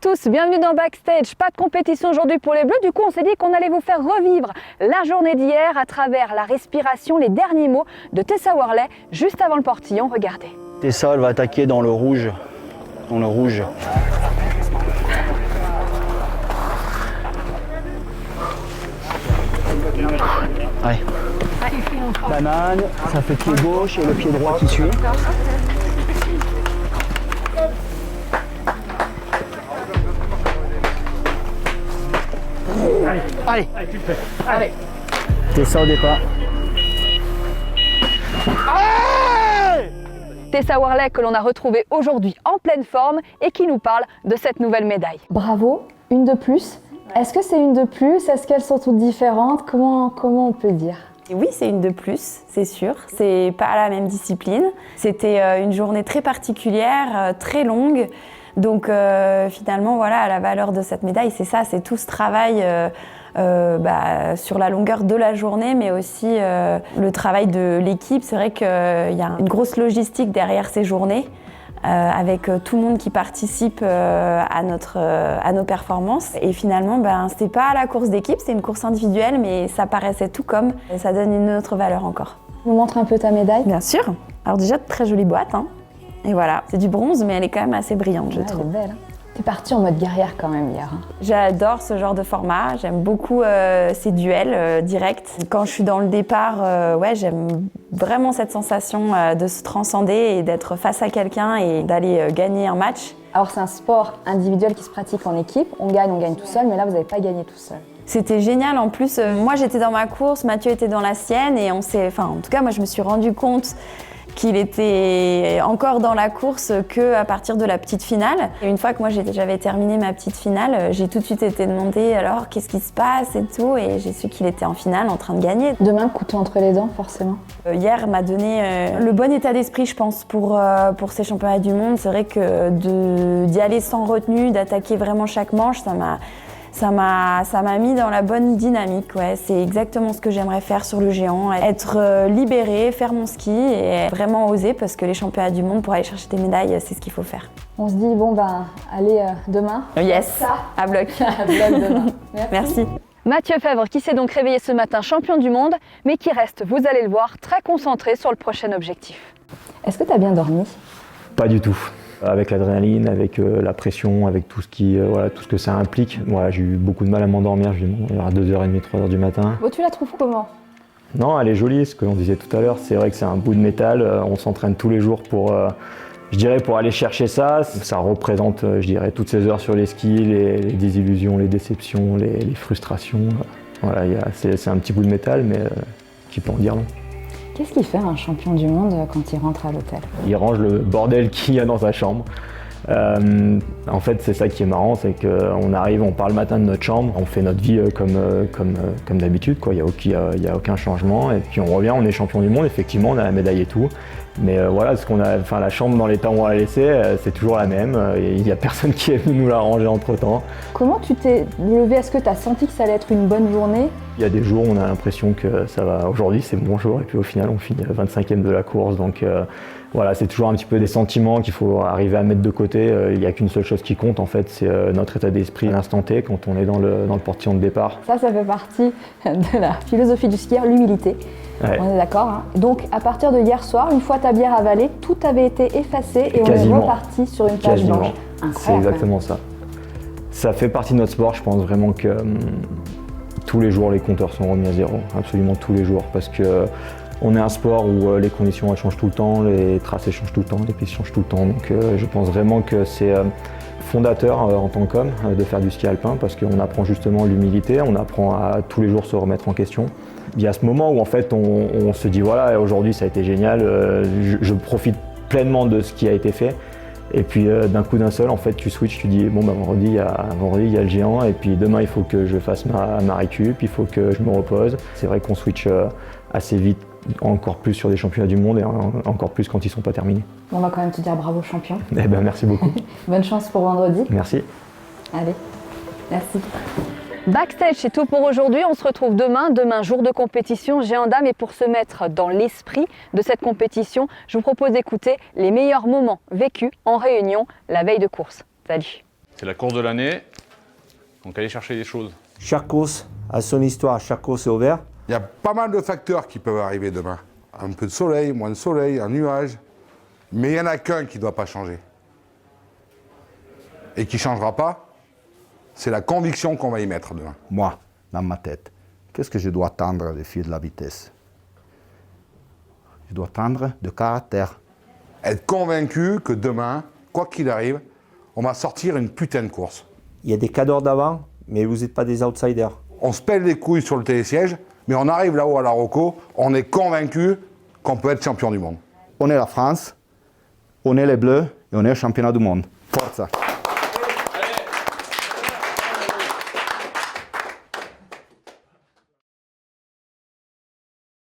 tous, bienvenue dans Backstage. Pas de compétition aujourd'hui pour les Bleus, du coup on s'est dit qu'on allait vous faire revivre la journée d'hier à travers la respiration, les derniers mots de Tessa Worley juste avant le portillon, regardez. Tessa elle va attaquer dans le rouge. Allez. Banane, ça fait pied gauche et le pied droit qui suit. Allez. Tessa au départ. Tessa Worley que l'on a retrouvée aujourd'hui en pleine forme et qui nous parle de cette nouvelle médaille. Bravo, une de plus. Est-ce que c'est une de plus? Est-ce qu'elles sont toutes différentes? Comment on peut dire? Oui, c'est une de plus, c'est sûr. C'est pas la même discipline. C'était une journée très particulière, très longue. Donc finalement, voilà, la valeur de cette médaille, c'est ça, c'est tout ce travail sur la longueur de la journée, mais aussi le travail de l'équipe. C'est vrai qu'il y a une grosse logistique derrière ces journées, avec tout le monde qui participe à nos performances. Et finalement, c'était pas la course d'équipe, c'est une course individuelle, mais ça paraissait tout comme, et ça donne une autre valeur encore. On montre un peu ta médaille? Bien sûr. Alors déjà, de très jolie boîte, hein. Et voilà, c'est du bronze, mais elle est quand même assez brillante, je trouve. Elle est belle. T'es partie en mode guerrière quand même hier. J'adore ce genre de format, j'aime beaucoup ces duels directs. Quand je suis dans le départ, j'aime vraiment cette sensation de se transcender et d'être face à quelqu'un et d'aller gagner un match. Alors c'est un sport individuel qui se pratique en équipe, on gagne tout seul, mais là vous n'avez pas gagné tout seul. C'était génial, en plus, moi j'étais dans ma course, Mathieu était dans la sienne et en tout cas moi je me suis rendu compte qu'il était encore dans la course qu'à partir de la petite finale. Et une fois que moi j'avais terminé ma petite finale, j'ai tout de suite été demandée alors qu'est-ce qui se passe et tout, et j'ai su qu'il était en finale en train de gagner. Demain, couteau entre les dents, forcément. Hier m'a donné le bon état d'esprit, je pense, pour ces championnats du monde. C'est vrai que d'y aller sans retenue, d'attaquer vraiment chaque manche, ça m'a mis dans la bonne dynamique, ouais. C'est exactement ce que j'aimerais faire sur le géant, être libérée, faire mon ski et vraiment oser, parce que les championnats du monde, pour aller chercher des médailles, c'est ce qu'il faut faire. On se dit, allez, demain. Yes, à bloc. À bloc demain. Merci. Mathieu Fèvre qui s'est donc réveillé ce matin champion du monde, mais qui reste, vous allez le voir, très concentré sur le prochain objectif. Est-ce que tu as bien dormi? Pas du tout. Avec l'adrénaline, avec la pression, avec tout ce que ça implique. Voilà, j'ai eu beaucoup de mal à m'endormir, je dis à 2h30, 3h du matin. Bon, tu la trouves comment? Non, elle est jolie, ce que l'on disait tout à l'heure. C'est vrai que c'est un bout de métal, on s'entraîne tous les jours pour aller chercher ça. Ça représente, toutes ces heures sur les skis, les désillusions, les déceptions, les frustrations. Voilà, c'est un petit bout de métal, mais qui peut en dire long. Qu'est-ce qu'il fait un champion du monde quand il rentre à l'hôtel? Il range le bordel qu'il y a dans sa chambre. En fait, c'est ça qui est marrant, c'est qu'on arrive, on part le matin de notre chambre, on fait notre vie comme d'habitude, quoi. Il n'y a aucun changement. Et puis on revient, on est champion du monde, effectivement, on a la médaille et tout. Mais la chambre dans l'état où on l'a laissée, c'est toujours la même. Il n'y a personne qui est venu nous la ranger entre-temps. Comment tu t'es levé? Est-ce que tu as senti que ça allait être une bonne journée? Il y a des jours où on a l'impression que ça va. Aujourd'hui, c'est bon jour, et puis au final, on finit 25e de la course. Donc c'est toujours un petit peu des sentiments qu'il faut arriver à mettre de côté. Il n'y a qu'une seule chose qui compte, en fait, c'est notre état d'esprit à l'instant T quand on est dans le portillon de départ. Ça fait partie de la philosophie du skieur, l'humilité. Ouais. On est d'accord, hein. Donc à partir de hier soir, une fois ta bière avalée, tout avait été effacé et Quasiment. On est reparti sur une page blanche. C'est exactement ça. Ça fait partie de notre sport, je pense vraiment que tous les jours les compteurs sont remis à zéro, absolument tous les jours, parce que on est un sport où les conditions elles changent tout le temps, les tracés changent tout le temps, les pistes changent tout le temps, donc je pense vraiment que c'est fondateur en tant qu'homme de faire du ski alpin, parce qu'on apprend justement l'humilité, on apprend à tous les jours se remettre en question. Il y a ce moment où en fait on se dit voilà, aujourd'hui ça a été génial, je profite pleinement de ce qui a été fait. Et puis d'un coup d'un seul, en fait, tu switches, tu dis vendredi il y a le géant, et puis demain il faut que je fasse ma récup, il faut que je me repose. C'est vrai qu'on switch assez vite, encore plus sur des championnats du monde et encore plus quand ils sont pas terminés. On va quand même te dire bravo champion. Merci beaucoup. Bonne chance pour vendredi. Merci. Allez, merci. Backstage, c'est tout pour aujourd'hui. On se retrouve demain jour de compétition géant dame. Et pour se mettre dans l'esprit de cette compétition, je vous propose d'écouter les meilleurs moments vécus en réunion la veille de course. Salut! C'est la course de l'année, donc allez chercher les choses. Chaque course a son histoire, chaque course est ouverte. Il y a pas mal de facteurs qui peuvent arriver demain. Un peu de soleil, moins de soleil, un nuage. Mais il n'y en a qu'un qui ne doit pas changer. Et qui ne changera pas, c'est la conviction qu'on va y mettre demain. Moi, dans ma tête, qu'est-ce que je dois attendre des filles de la vitesse? Je dois attendre de caractère. Être convaincu que demain, quoi qu'il arrive, on va sortir une putain de course. Il y a des cadors d'avant, mais vous n'êtes pas des outsiders. On se pèle les couilles sur le télésiège, mais on arrive là-haut à la Rocco, on est convaincu qu'on peut être champion du monde. On est la France, on est les Bleus et on est le championnat du monde. Forza!